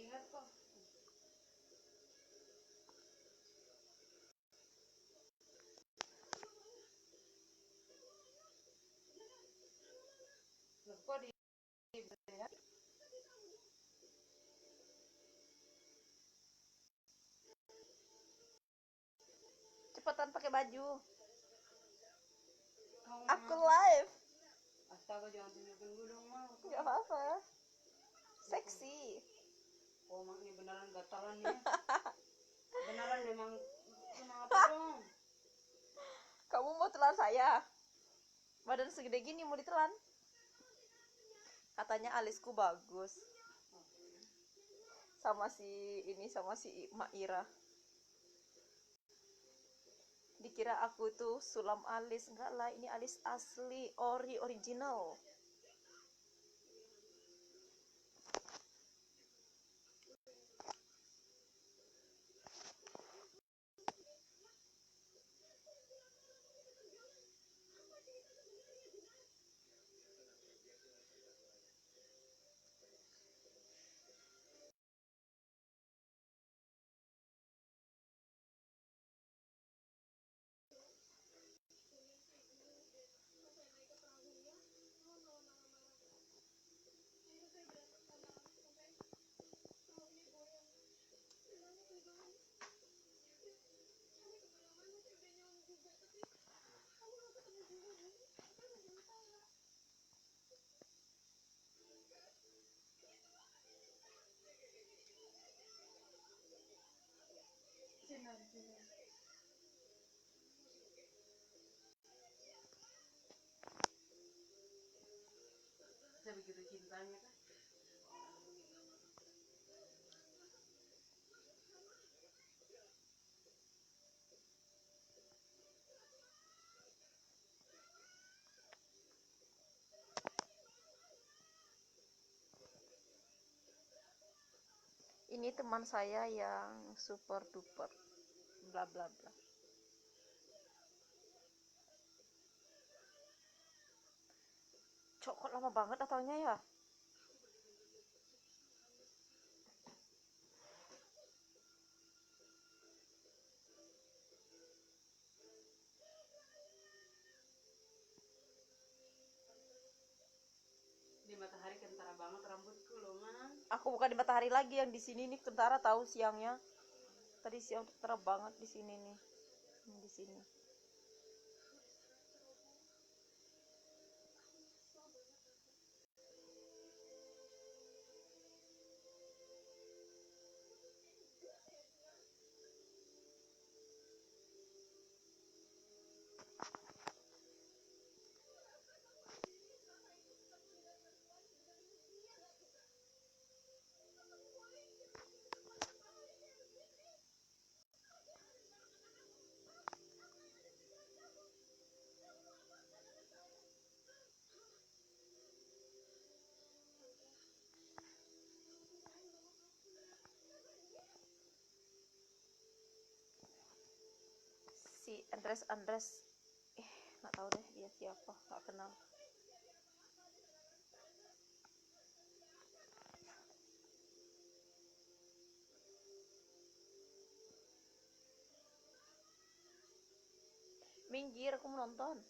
ingat kok. Loh, kok di ya? Cepetan pakai baju. Kamu Aku mana? live. Astaga, jangan tunjukin gue dong, Mal. Gak apa-apa. Seksi. Oh, Mak, ini beneran gatalan ya. Beneran memang apa dong? Kamu mau telan saya? Badan segede gini mau ditelan? Katanya alisku bagus. Sama si Mak Ira. Dikira aku tuh sulam alis. Enggak lah, ini alis asli, original. Saya begitu cintanya kan. Ini teman saya yang super duper bla bla bla. Cok, kok lama banget datangnya ya? Di matahari kentara banget rambutku loh, Man. Aku bukan di matahari lagi, yang di sini nih kentara, tahu siangnya. Tadi siang terang banget di sini nih. Di sini. Si Andres nggak tahu deh dia siapa, nggak kenal. Minggir, aku mau nonton.